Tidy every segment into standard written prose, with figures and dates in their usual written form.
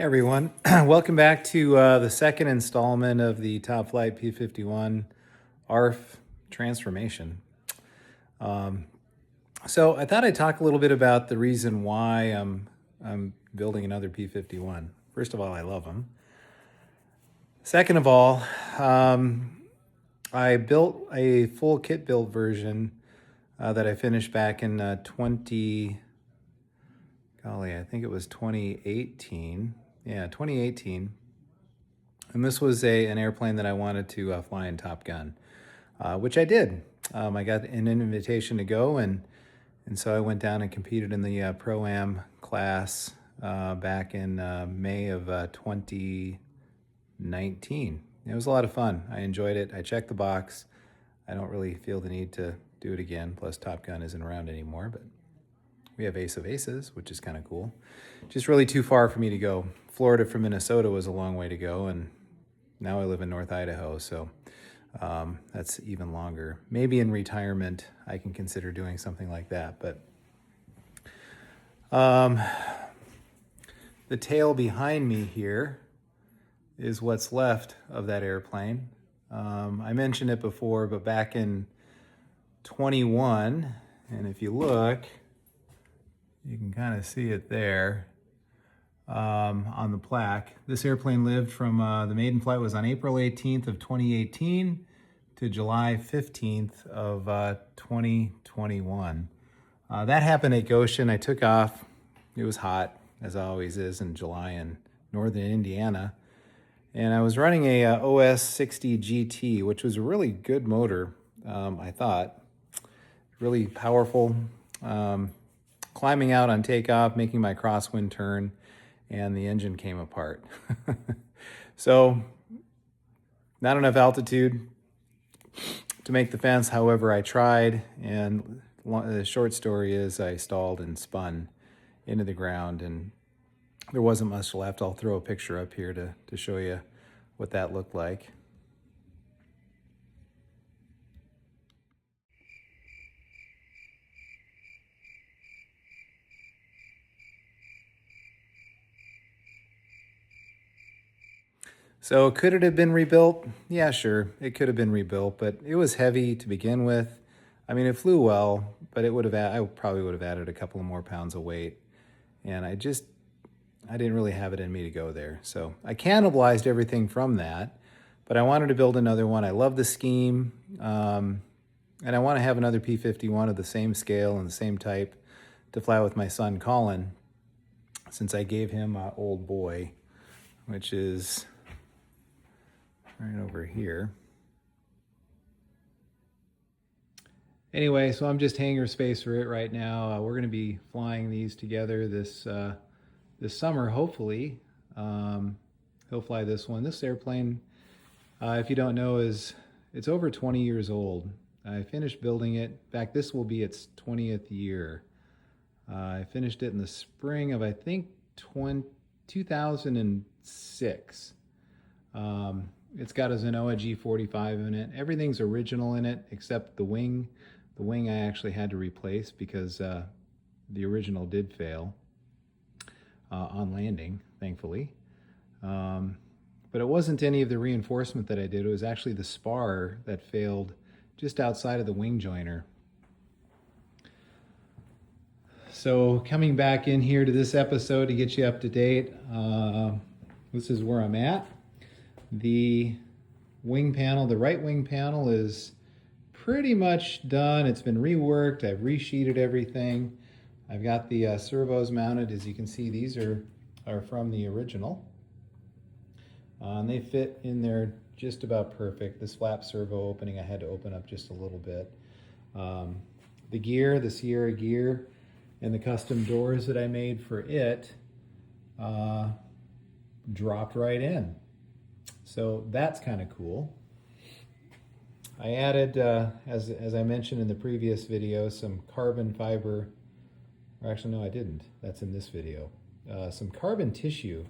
Hey everyone, welcome back to the second installment of the Top Flight P-51 ARF transformation. So I thought I'd talk a little bit about the reason why I'm building another P-51. First of all, I love them. Second of all, I built a full kit build version that I finished back in I think it was 2018. Yeah, 2018. And this was an airplane that I wanted to fly in Top Gun, which I did. I got an invitation to go, and so I went down and competed in the Pro-Am class back in May of 2019. It was a lot of fun. I enjoyed it. I checked the box. I don't really feel the need to do it again. Plus, Top Gun isn't around anymore, but we have Ace of Aces, which is kind of cool. Just really too far for me to go. Florida from Minnesota was a long way to go, and now I live in North Idaho, so that's even longer. Maybe in retirement I can consider doing something like that, but the tail behind me here is what's left of that airplane. I mentioned it before, but back in 21, and if you look, you can kind of see it there on the plaque. This airplane lived from, the maiden flight was on April 18th of 2018 to July 15th of 2021. That happened at Goshen. I took off. It was hot, as it always is in July in northern Indiana. And I was running a OS 60 GT, which was a really good motor, I thought. Really powerful. Climbing out on takeoff, making my crosswind turn, and the engine came apart. So, not enough altitude to make the fence. However, I tried, and the short story is I stalled and spun into the ground, and there wasn't much left. I'll throw a picture up here to show you what that looked like. So could it have been rebuilt? Yeah, sure, it could have been rebuilt, but it was heavy to begin with. I mean, it flew well, but I probably would have added a couple of more pounds of weight. And I didn't really have it in me to go there. So I cannibalized everything from that, but I wanted to build another one. I love the scheme, and I want to have another P-51 of the same scale and the same type to fly with my son Colin, since I gave him Old Boy, which is right over here. Anyway, so I'm just hangar space for it right now. We're going to be flying these together this summer, hopefully. He'll fly this one. This airplane, if you don't know, it's over 20 years old. I finished building it. In fact, this will be its 20th year. I finished it in the spring of, I think, 2006. It's got a Zenoa G45 in it. Everything's original in it except the wing. The wing I actually had to replace because the original did fail on landing, thankfully. But it wasn't any of the reinforcement that I did. It was actually the spar that failed just outside of the wing joiner. So coming back in here to this episode to get you up to date, this is where I'm at. The wing panel, the right wing panel, is pretty much done. It's been reworked. I've resheeted everything. I've got the servos mounted. As you can see, these are from the original. And they fit in there just about perfect. This flap servo opening, I had to open up just a little bit. The gear, the Sierra gear, and the custom doors that I made for it dropped right in. So that's kind of cool. I added, as I mentioned in the previous video, some carbon fiber, or actually no I didn't, that's in this video, some carbon tissue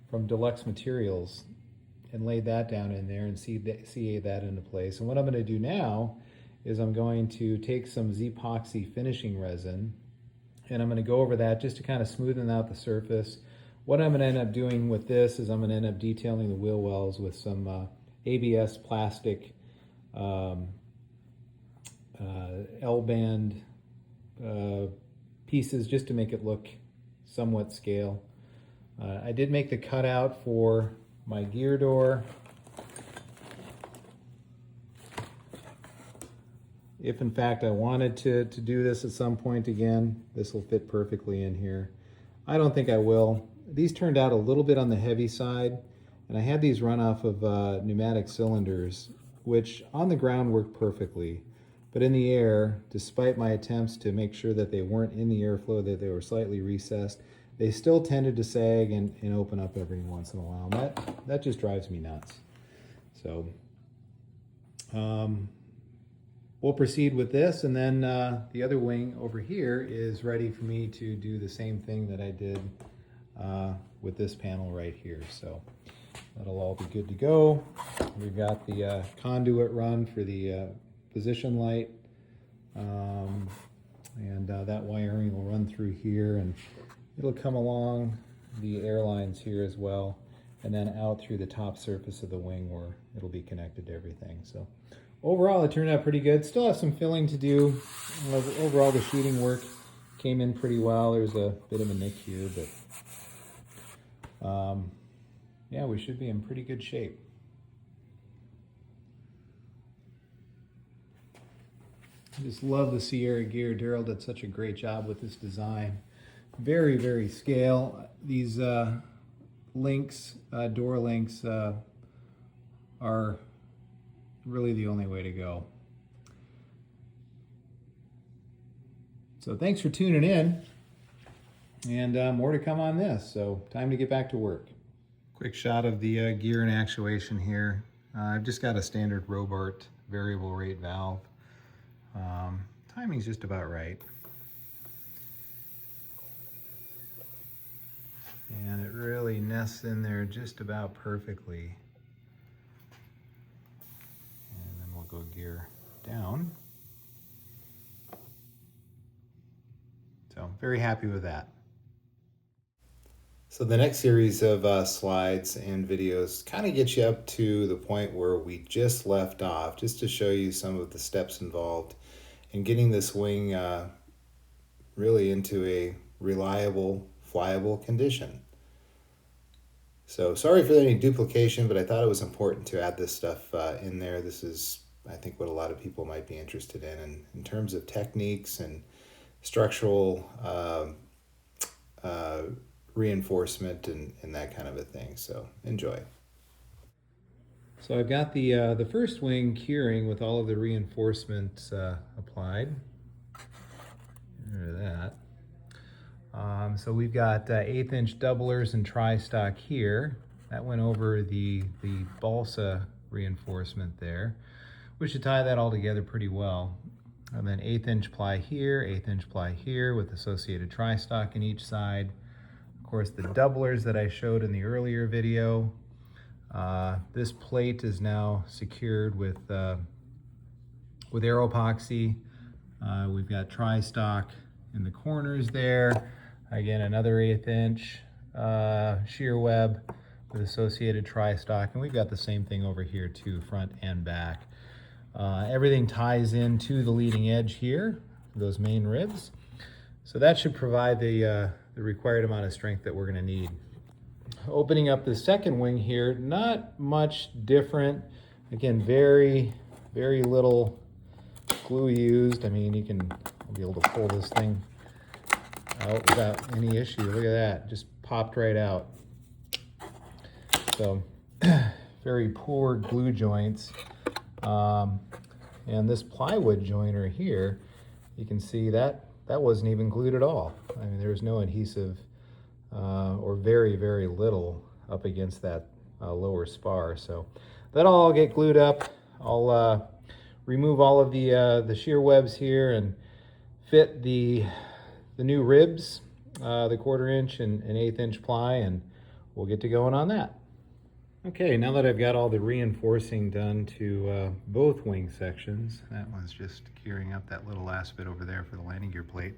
from Deluxe Materials, and laid that down in there and CA that into place. And what I'm going to do now is I'm going to take some Z-epoxy finishing resin, and I'm going to go over that just to kind of smoothen out the surface What I'm going to end up doing with this is I'm going to end up detailing the wheel wells with some ABS plastic L-band pieces just to make it look somewhat scale. I did make the cutout for my gear door. If in fact I wanted to do this at some point again, this will fit perfectly in here. I don't think I will. These turned out a little bit on the heavy side, and I had these run off of pneumatic cylinders, which on the ground worked perfectly. But in the air, despite my attempts to make sure that they weren't in the airflow, that they were slightly recessed, they still tended to sag and open up every once in a while. That just drives me nuts. So we'll proceed with this, and then the other wing over here is ready for me to do the same thing that I did with this panel right here. So that'll all be good to go. We've got the conduit run for the position light, and that wiring will run through here, and it'll come along the airlines here as well, and then out through the top surface of the wing where it'll be connected to everything. So overall, it turned out pretty good. Still have some filling to do. Overall, the sheeting work came in pretty well. There's a bit of a nick here, but yeah, we should be in pretty good shape. I just love the Sierra gear. Daryl did such a great job with this design. Very, very scale. These links, door links, are really the only way to go. So thanks for tuning in, and more to come on this. So time to get back to work. Quick shot of the gear and actuation here. I've just got a standard Warbirds variable rate valve. Timing's just about right. And it really nests in there just about perfectly. And then we'll go gear down. So very happy with that. So the next series of slides and videos kind of get you up to the point where we just left off, just to show you some of the steps involved in getting this wing really into a reliable, flyable condition. So sorry for any duplication, but I thought it was important to add this stuff in there. This is, I think, what a lot of people might be interested in terms of techniques and structural reinforcement and that kind of a thing. So enjoy. So I've got the first wing curing with all of the reinforcements applied. Get rid of that. So we've got 1/8 inch doublers and tri-stock here. That went over the balsa reinforcement there, which should tie that all together pretty well. And then 1/8 inch ply here, 1/8 inch ply here with associated tri-stock in each side. Of course, the doublers that I showed in the earlier video. This plate is now secured with aero epoxy. We've got tri-stock in the corners there. Again, another 1/8 inch shear web with associated tri-stock, and we've got the same thing over here too, front and back. Everything ties into the leading edge here, those main ribs. So that should provide the required amount of strength that we're going to need. Opening up the second wing here, not much different. Again, very, very little glue used. I mean, you can be able to pull this thing out without any issue. Look at that, just popped right out. So very poor glue joints. And this plywood joiner here, you can see that wasn't even glued at all. I mean, there was no adhesive or very, very little up against that lower spar. So that'll all get glued up. I'll remove all of the shear webs here and fit the new ribs, the 1/4 inch and 1/8 inch ply, and we'll get to going on that. Okay, now that I've got all the reinforcing done to both wing sections, that one's just curing up that little last bit over there for the landing gear plate.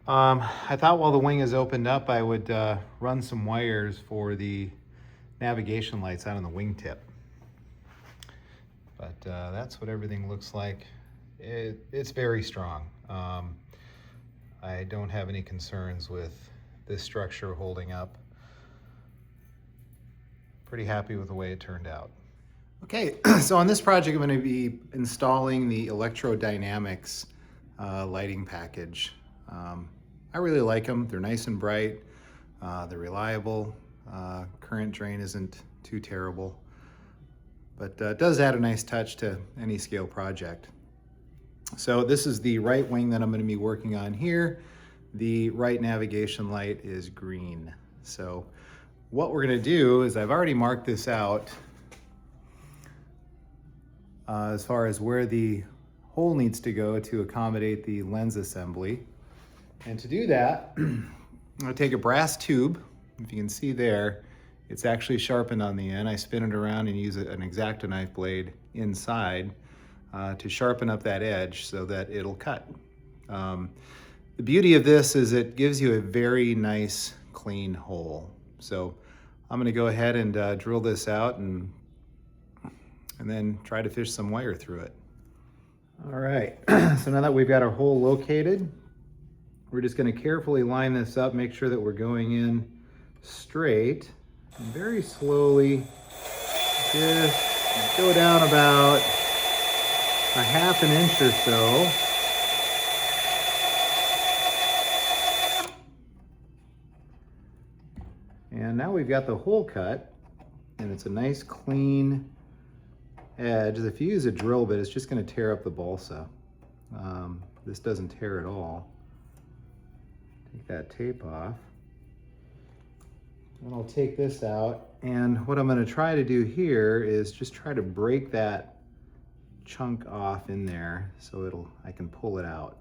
I thought while the wing is opened up, I would run some wires for the navigation lights out on the wingtip. But that's what everything looks like. It's very strong. I don't have any concerns with this structure holding up. Pretty happy with the way it turned out. Okay, so on this project, I'm going to be installing the electrodynamics lighting package. I really like them. They're nice and bright. They're reliable. Current drain isn't too terrible, but it does add a nice touch to any scale project. So this is the right wing that I'm going to be working on here. The right navigation light is green. So what we're going to do is I've already marked this out as far as where the hole needs to go to accommodate the lens assembly. And to do that, I'm going to take a brass tube. If you can see there, it's actually sharpened on the end. I spin it around and use an X-Acto knife blade inside to sharpen up that edge so that it'll cut. The beauty of this is it gives you a very nice, clean hole. So I'm going to go ahead and drill this out and then try to fish some wire through it. All right, so now that we've got our hole located, we're just going to carefully line this up, make sure that we're going in straight, and very slowly just go down about a ½ inch or so. And now we've got the hole cut, and it's a nice clean edge. If you use a drill bit, it's just going to tear up the balsa. This doesn't tear at all. Take that tape off. And I'll take this out. And what I'm going to try to do here is just try to break that chunk off in there so I can pull it out.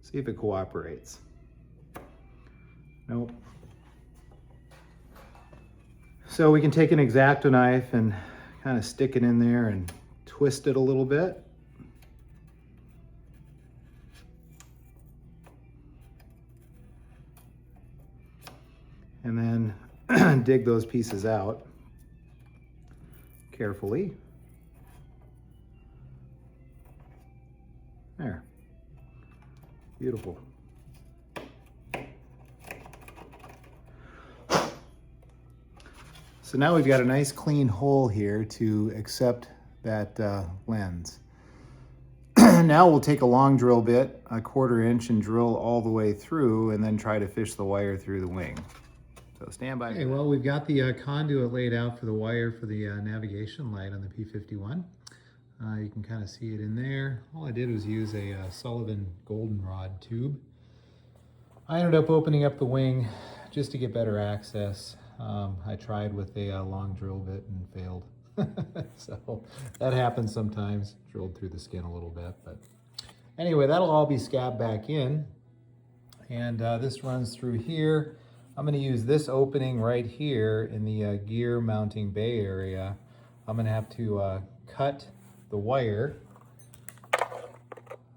See if it cooperates. Nope. So we can take an X-Acto knife and kind of stick it in there and twist it a little bit. And then dig those pieces out carefully. There. Beautiful. So now we've got a nice clean hole here to accept that lens. Now we'll take a long drill bit, a 1/4 inch, and drill all the way through and then try to fish the wire through the wing. So stand by. Okay, well, we've got the conduit laid out for the wire for the navigation light on the P-51. You can kind of see it in there. All I did was use a Sullivan goldenrod tube. I ended up opening up the wing just to get better access. I tried with a long drill bit and failed. So that happens sometimes. Drilled through the skin a little bit, but anyway, that'll all be scabbed back in. And this runs through here. I'm going to use this opening right here in the gear mounting bay area. I'm going to have to cut the wire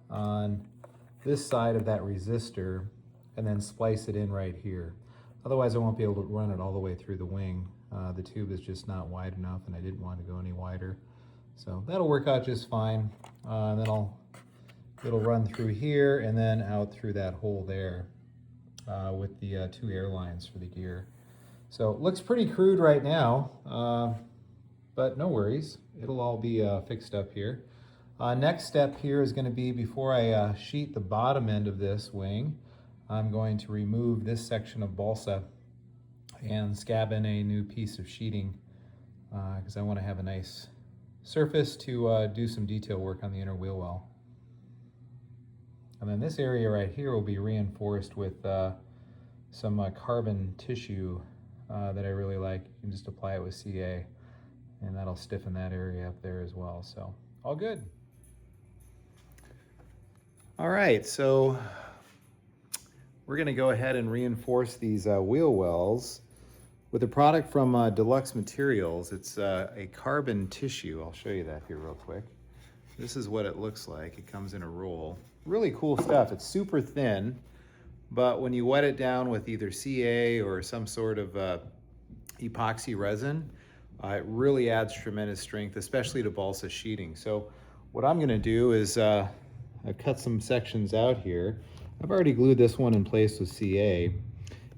on this side of that resistor and then splice it in right here. Otherwise I won't be able to run it all the way through the wing. The tube is just not wide enough and I didn't want to go any wider. So that'll work out just fine. And then it'll run through here and then out through that hole there with the 2 air lines for the gear. So it looks pretty crude right now, but no worries. It'll all be fixed up here. Next step here is going to be, before I sheet the bottom end of this wing, I'm going to remove this section of balsa and scab in a new piece of sheeting because I want to have a nice surface to do some detail work on the inner wheel well. And then this area right here will be reinforced with some carbon tissue that I really like. You can just apply it with CA and that'll stiffen that area up there as well. So all good. All right, so we're going to go ahead and reinforce these wheel wells with a product from Deluxe Materials. It's a carbon tissue. I'll show you that here real quick. this is what it looks like. It comes in a roll. Really cool stuff. It's super thin, but when you wet it down with either CA or some sort of epoxy resin, it really adds tremendous strength, especially to balsa sheeting. So what I'm gonna do is I've cut some sections out here. I've already glued this one in place with CA,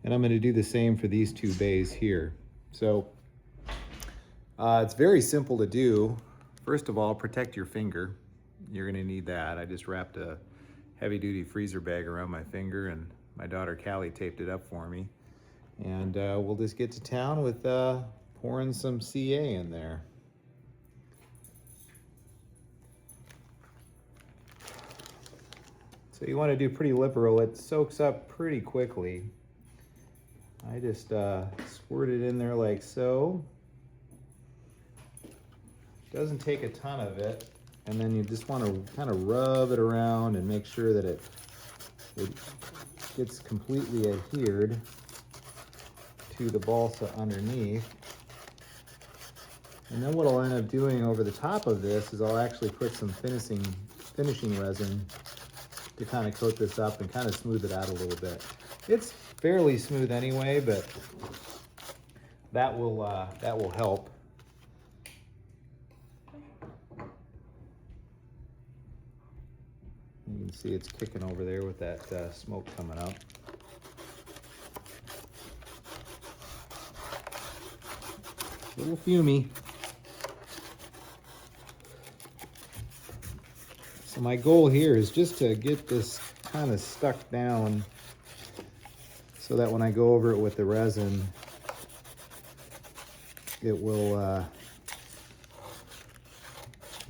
and I'm gonna do the same for these two bays here. So it's very simple to do. First of all, protect your finger. You're gonna need that. I just wrapped a heavy-duty freezer bag around my finger, and my daughter Callie taped it up for me. And we'll just get to town with pouring some CA in there. So you want to do pretty liberal. It soaks up pretty quickly. I just squirt it in there like so. Doesn't take a ton of it, and then you just want to kind of rub it around and make sure that it gets completely adhered to the balsa underneath. And then what I'll end up doing over the top of this is I'll actually put some finishing resin to kind of coat this up and kind of smooth it out a little bit. It's fairly smooth anyway, but that will help. You can see it's kicking over there with that smoke coming up. A little fumey. So my goal here is just to get this kind of stuck down so that when I go over it with the resin, it'll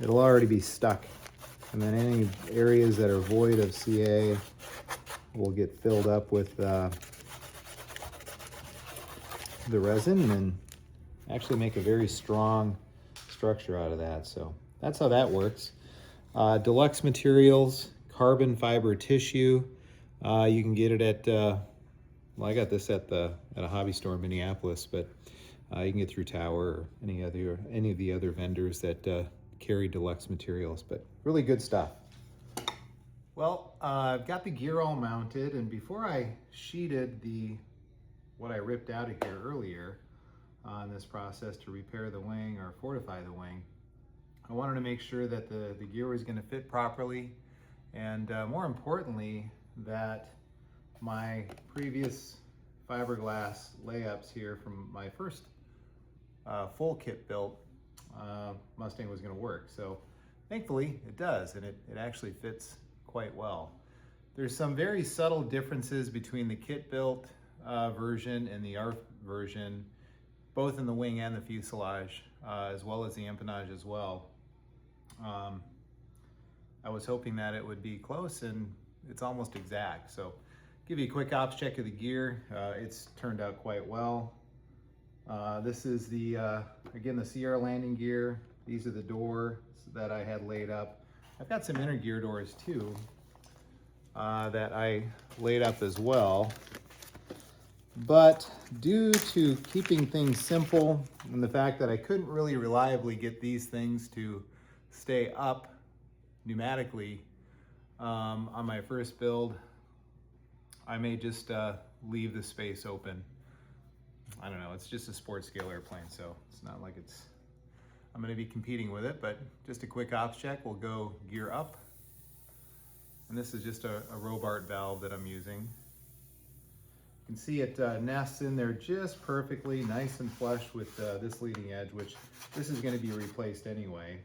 already be stuck. And then any areas that are void of CA will get filled up with the resin and actually make a very strong structure out of that. So that's how that works. Deluxe materials, carbon fiber tissue. You can get it at, well, I got this at a hobby store in Minneapolis, but you can get through Tower or any of the other vendors that carry deluxe materials, but really good stuff. Well, I've got the gear all mounted, and before I sheeted what I ripped out of here earlier in this process to repair the wing or fortify the wing, I wanted to make sure that the gear was going to fit properly, and more importantly, that my previous fiberglass layups here from my first full kit built Mustang was going to work. So thankfully it does, and it actually fits quite well. There's some very subtle differences between the kit built version and the ARF version, both in the wing and the fuselage, as well as the empennage as well. I was hoping that it would be close, and it's almost exact. So give you a quick ops check of the gear. It's turned out quite well. This is again, the Sierra landing gear. These are the doors that I had laid up. I've got some inner gear doors too that I laid up as well. But due to keeping things simple and the fact that I couldn't really reliably get these things to stay up pneumatically on my first build, I may just leave the space open. I don't know, it's just a sport scale airplane, so it's not like I'm gonna be competing with it, but just a quick ops check. We'll go gear up. And this is just a Warbirds valve that I'm using. You can see it nests in there just perfectly, nice and flush with this leading edge, which this is gonna be replaced anyway.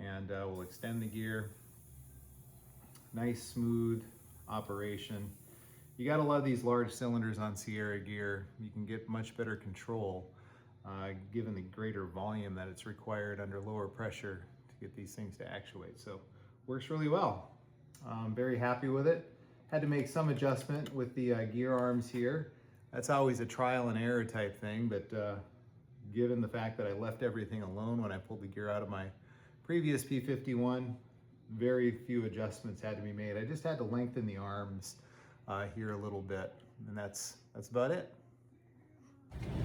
And we'll extend the gear. Nice, smooth operation. You gotta love these large cylinders on Sierra gear. You can get much better control given the greater volume that it's required under lower pressure to get these things to actuate. So works really well. I'm very happy with it. Had to make some adjustment with the gear arms here. That's always a trial and error type thing, but given the fact that I left everything alone when I pulled the gear out of my previous P-51, very few adjustments had to be made. I just had to lengthen the arms here a little bit, and that's about it.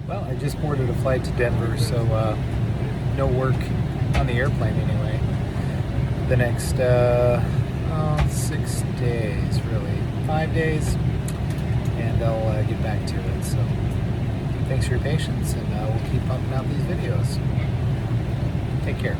Well, I just boarded a flight to Denver, so no work on the airplane anyway. the next 6 days, really, 5 days, and I'll get back to it. So thanks for your patience, and we'll keep pumping out these videos. Take care.